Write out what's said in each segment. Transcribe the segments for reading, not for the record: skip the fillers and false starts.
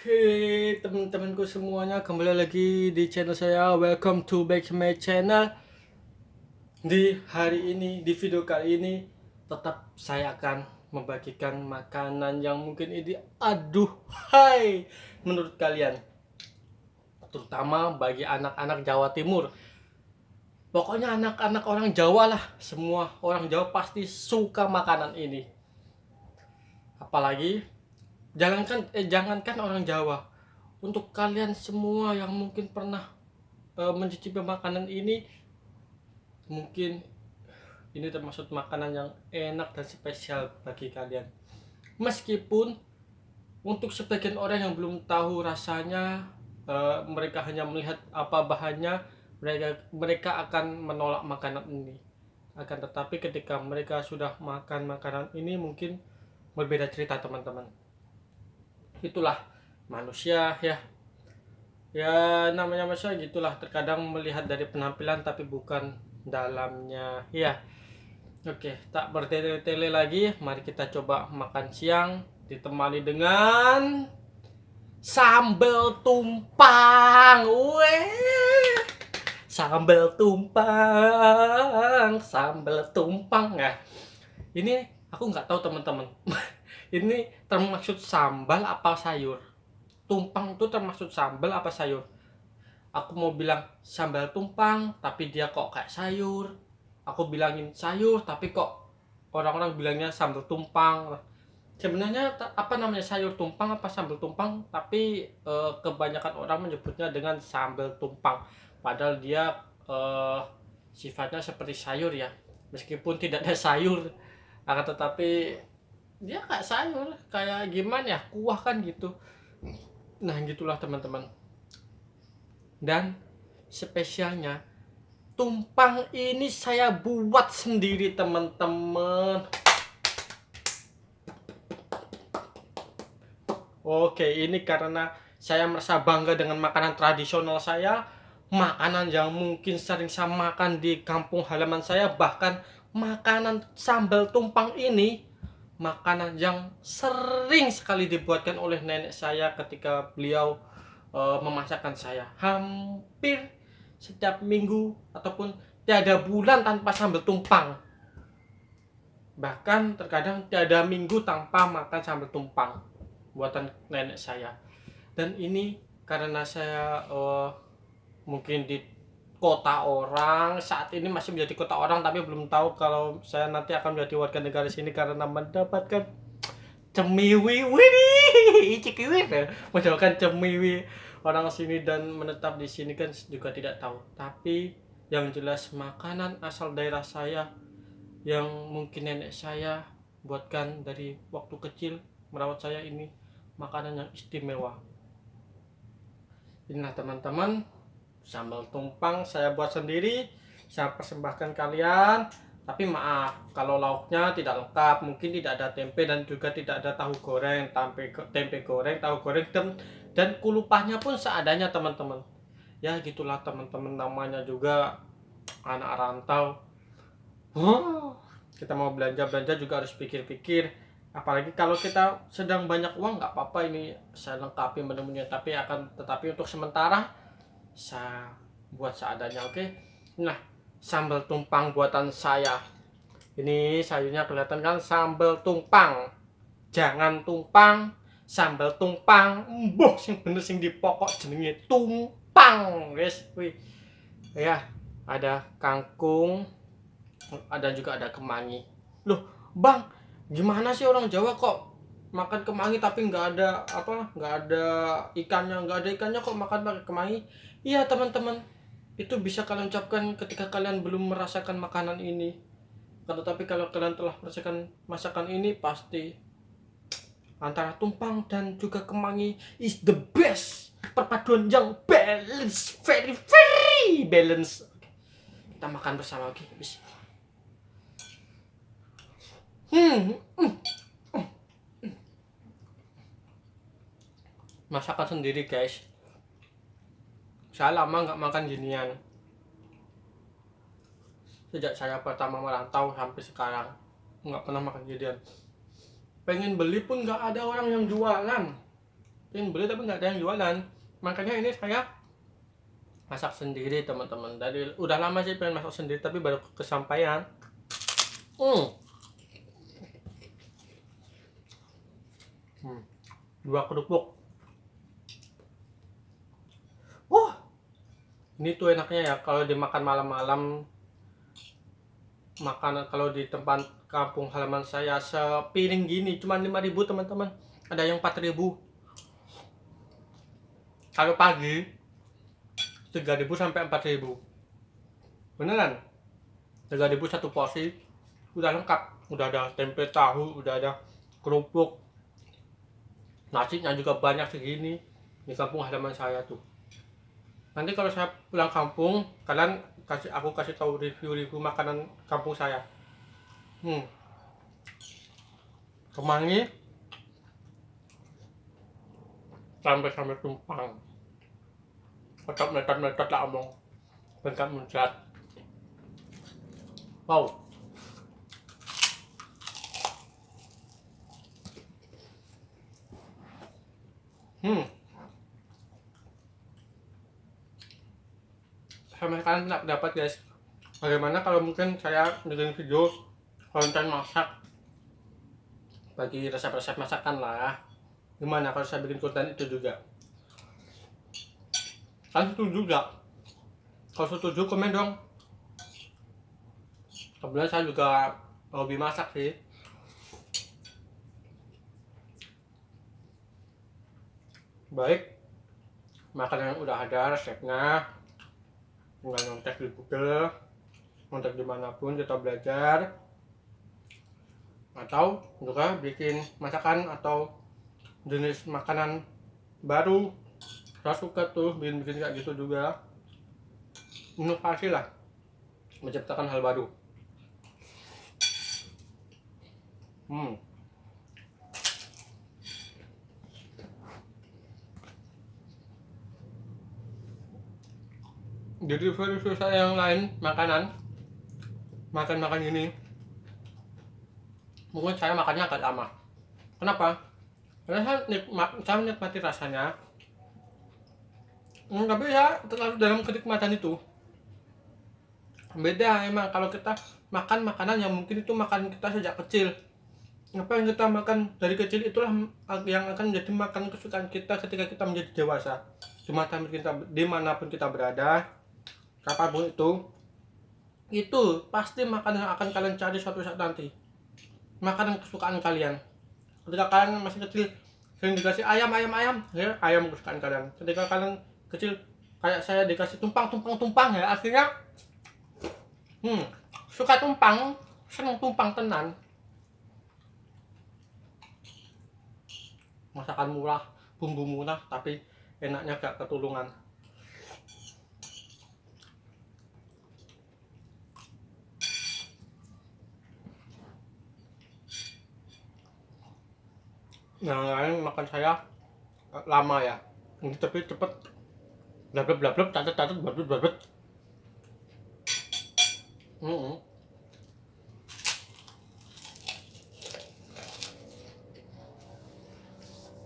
Hei teman-temanku semuanya, kembali lagi di channel saya. Welcome to back to my channel. Di hari ini, di video kali ini, tetap saya akan membagikan makanan yang mungkin ini aduh hai menurut kalian, terutama bagi anak-anak Jawa Timur. Pokoknya anak-anak orang Jawa lah, semua orang Jawa pasti suka makanan ini. Apalagi jangankan orang Jawa, untuk kalian semua yang mungkin pernah mencicipi makanan ini, mungkin ini termasuk makanan yang enak dan spesial bagi kalian. Meskipun untuk sebagian orang yang belum tahu rasanya, mereka hanya melihat apa bahannya, mereka akan menolak makanan ini. Akan tetapi ketika mereka sudah makan makanan ini, mungkin berbeda cerita teman-teman. Itulah manusia ya. Ya namanya manusia gitulah, terkadang melihat dari penampilan tapi bukan dalamnya ya. Oke, tak bertele-tele lagi, mari kita coba makan siang ditemani dengan sambal tumpang. Weh, sambal tumpang ya. Ini aku nggak tahu teman-teman. Ini termaksud sambal apa sayur? Tumpang itu termasuk sambal apa sayur? Aku mau bilang sambal tumpang tapi dia kok kayak sayur. Aku bilangin sayur tapi kok orang-orang bilangnya sambal tumpang. Sebenarnya apa namanya, sayur tumpang apa sambal tumpang, tapi kebanyakan orang menyebutnya dengan sambal tumpang, padahal dia eh, sifatnya seperti sayur ya, meskipun tidak ada sayur, akan tetapi dia kayak sayur, kayak gimana ya, kuah kan gitu. Nah gitulah teman-teman. Dan spesialnya, tumpang ini saya buat sendiri teman-teman. Oke, ini karena saya merasa bangga dengan makanan tradisional saya, makanan yang mungkin sering saya makan di kampung halaman saya, bahkan makanan sambal tumpang ini makanan yang sering sekali dibuatkan oleh nenek saya ketika beliau memasakkan saya. Hampir setiap minggu ataupun tiada bulan tanpa sambal tumpang. Bahkan terkadang tiada minggu tanpa makan sambal tumpang buatan nenek saya. Dan ini karena saya mungkin di kota orang, saat ini masih menjadi kota orang, tapi belum tahu kalau saya nanti akan menjadi warga negara sini karena mendapatkan cemiwi, wih, cikiwi, mendapatkan cemiwi orang sini dan menetap di sini kan juga tidak tahu. Tapi yang jelas makanan asal daerah saya yang mungkin nenek saya buatkan dari waktu kecil merawat saya, ini makanan yang istimewa. Inilah teman-teman, sambal tumpang saya buat sendiri, saya persembahkan kalian. Tapi maaf kalau lauknya tidak lengkap, mungkin tidak ada tempe dan juga tidak ada tahu goreng, tempe goreng, tahu goreng, dan kulupahnya pun seadanya teman-teman. Ya gitulah teman-teman, namanya juga anak rantau. Kita mau belanja-belanja juga harus pikir-pikir, apalagi kalau kita sedang banyak uang, nggak apa-apa ini saya lengkapi menu-menunya, tetapi untuk sementara saya buat seadanya. Oke. Nah, sambal tumpang buatan saya ini, sayurnya kelihatan kan, sambal tumpang, jangan tumpang, sambal tumpang, mbuh sing bener sing di pokok jenenge tumpang guys. Wih ya, ada kangkung, ada juga ada kemangi. Loh bang, gimana sih orang Jawa kok makan kemangi tapi nggak ada ikannya kok makan pakai kemangi? Iya teman-teman, itu bisa kalian ucapkan ketika kalian belum merasakan makanan ini. Tetapi kalau kalian telah merasakan masakan ini, pasti antara tumpang dan juga kemangi is the best, perpaduan yang balance, very very balance. Oke, kita makan bersama. Oke, bismillah. Hmm, masakan sendiri guys. Saya lama nggak makan ginian. Sejak saya pertama merantau sampai sekarang nggak pernah makan ginian. Pengen beli pun nggak ada orang yang jualan. ingin beli tapi nggak ada yang jualan. Makanya ini saya masak sendiri teman-teman. Dari udah lama sih pengen masak sendiri tapi baru kesampaian. Dua kerupuk. Wah, ini tuh enaknya ya kalau dimakan malam-malam. Makanan kalau di tempat kampung halaman saya sepiring gini cuma 5.000 teman-teman. Ada yang 4.000. Kalau pagi 3.000 sampai 4.000. Beneran. 3.000 satu porsi. Udah lengkap. Udah ada tempe tahu, udah ada kerupuk. Nasinya juga banyak segini di kampung halaman saya tuh. Nanti kalau saya pulang kampung, kalian aku kasih tahu review makanan kampung saya. Kemangi sampai tumpang. Kocok meletot lah omong. Bengkak muncrat. Wow. Sama kalian tidak dapat guys. Bagaimana kalau mungkin saya bikin video konten masak, bagi resep-resep masakan lah. Gimana kalau saya bikin konten itu juga? Kalian setuju gak? Kalau setuju komen dong. Kebetulan saya juga hobi masak sih. Baik, makanan yang udah ada resepnya, tinggal nyontek di Google, nyontek dimanapun kita belajar, atau juga bikin masakan atau jenis makanan baru. Saya suka tuh bikin kayak gitu juga, inovasi lah, menciptakan hal baru. Jadi review saya yang lain makan ini mungkin saya makannya agak lama. Kenapa? Karena saya menikmati rasanya, tapi ya terlalu dalam kenikmatan itu. Beda emang kalau kita makan makanan yang mungkin itu makan kita sejak kecil. Apa yang kita makan dari kecil itulah yang akan menjadi makanan kesukaan kita ketika kita menjadi dewasa. Dimanapun kita berada, apapun itu pasti makanan yang akan kalian cari suatu saat nanti. Makanan kesukaan kalian. Ketika kalian masih kecil sering dikasih ayam, ya ayam kesukaan kalian. Ketika kalian kecil kayak saya dikasih tumpang ya, artinya suka tumpang, seneng tumpang tenan. Masakan murah, bumbu murah, tapi enaknya gak ketulungan. Yang lain makan saya lama ya, ini tapi cepet, blablab, catat, blablab.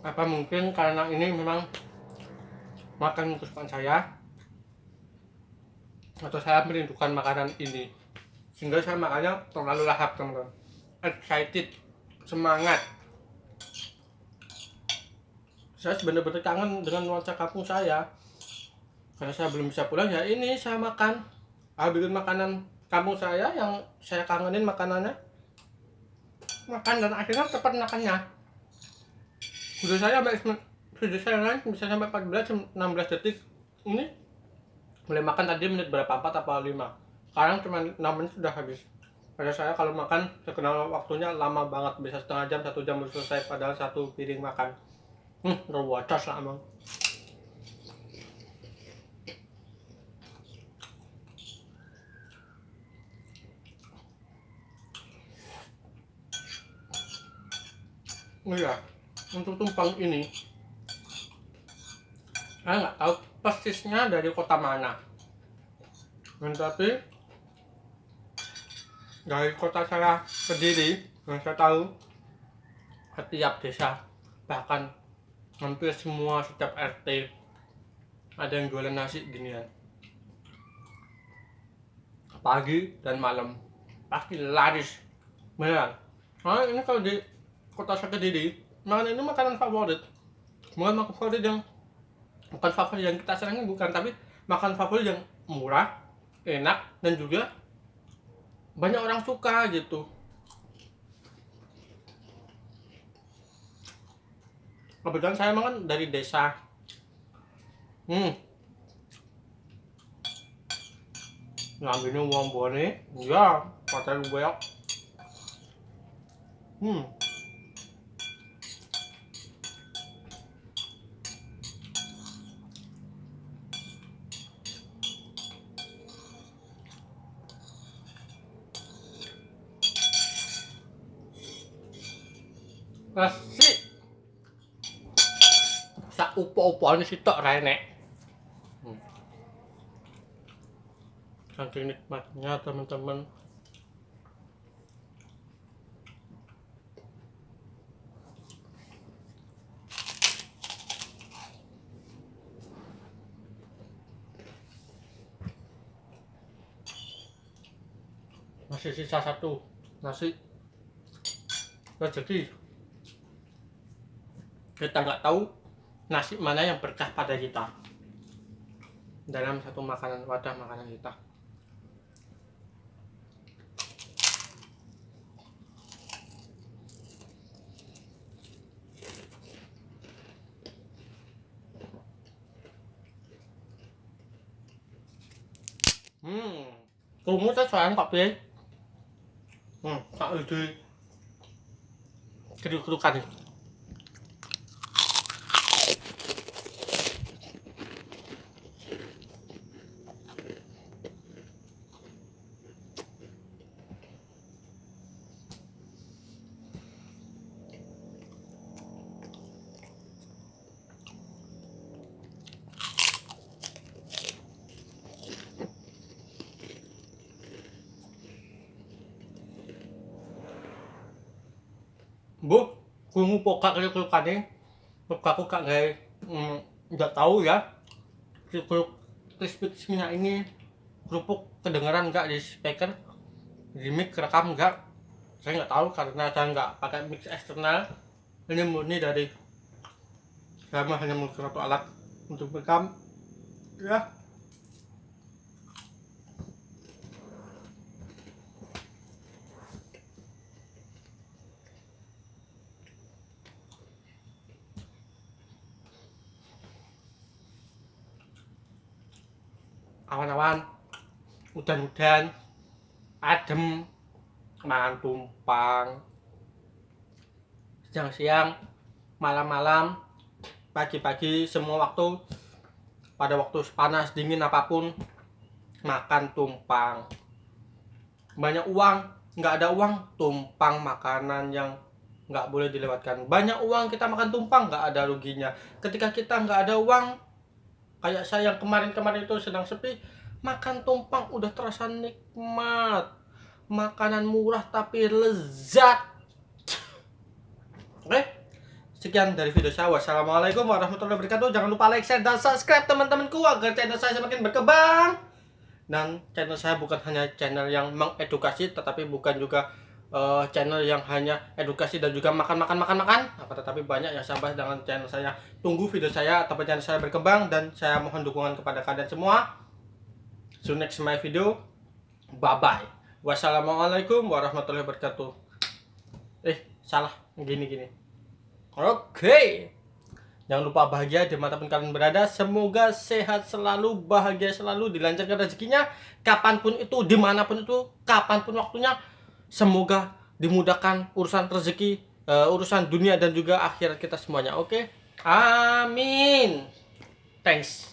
Apa mungkin karena ini memang makan kesukaan saya, atau saya merindukan makanan ini sehingga saya makannya terlalu lahap teman-teman. Excited, semangat. Saya benar-benar kangen dengan nuansa kampung saya. Karena saya belum bisa pulang ya ini saya makan. Bikin makanan kampung saya yang saya kangenin makanannya. Makan dan akhirnya cepat makannya. Video saya lain bisa sampai 14-16 detik. Ini mulai makan tadi menit berapa? 4 atau 5. Sekarang cuma 6 menit sudah habis. Pada saya kalau makan terkenal waktunya lama banget, bisa setengah jam, 1 jam baru selesai, padahal satu piring makan. Terwadas lah emang. Oh iya, untuk tumpang ini saya nggak tahu persisnya dari kota mana, tapi dari kota saya sendiri yang saya tahu, setiap desa bahkan hampir semua setiap RT ada yang jualan nasi ginian pagi dan malam, pasti laris beneran. Nah ini kalau di kota saya Kediri, makanan ini makanan favorit, bukan makanan favorit yang kita senangi, bukan, tapi makanan favorit yang murah, enak, dan juga banyak orang suka gitu. Kebetulan saya emang kan dari desa. Ngambilnya uang bone, ya, pakai banyak. Nasi sak upo-upoane sitok ra enek. Saking nikmatnya teman-teman. Masih sisa satu nasi rezeki. Kita nggak tahu nasi mana yang berkah pada kita dalam satu makanan, wadah makanan kita. Krungu saya soalnya kok piye? Tak ide keruk-kerukan nih. Bu, krungu pokak keruk-kerukane. Aku kak gawe nggak tahu ya. Kerupuk crispy-crispy-nya ini kerupuk kedengeran nggak di speaker, di mic kerekam nggak, saya nggak tahu karena saya nggak pakai mix eksternal. Ini murni dari saya hanya menggunakan satu alat untuk merekam ya. Awan-awan, udan-udan, adem, mangan tumpang, siang-siang, malam-malam, pagi-pagi, semua waktu, pada waktu panas dingin apapun, makan tumpang. Banyak uang, nggak ada uang, tumpang makanan yang nggak boleh dilewatkan. Banyak uang kita makan tumpang, nggak ada ruginya. Ketika kita nggak ada uang, kayak saya yang kemarin-kemarin itu sedang sepi, makan tumpang udah terasa nikmat. Makanan murah tapi lezat. Oke, sekian dari video saya. Wassalamualaikum warahmatullahi wabarakatuh. Jangan lupa like, share, dan subscribe teman-temanku agar channel saya semakin berkembang. Dan channel saya bukan hanya channel yang mengedukasi, tetapi bukan juga channel yang hanya edukasi dan juga makan, tetapi banyak yang saya bahas dengan channel saya. Tunggu video saya atau channel saya berkembang, dan saya mohon dukungan kepada kalian semua. See you next my video. Bye bye. Wassalamualaikum warahmatullahi wabarakatuh. Salah, gini. Oke. Jangan lupa bahagia dimanapun kalian berada. Semoga sehat selalu, bahagia selalu, dilancarkan rezekinya, kapanpun itu, dimanapun itu, kapanpun waktunya. Semoga dimudahkan urusan rezeki, urusan dunia dan juga akhirat kita semuanya. Oke? Amin. Thanks.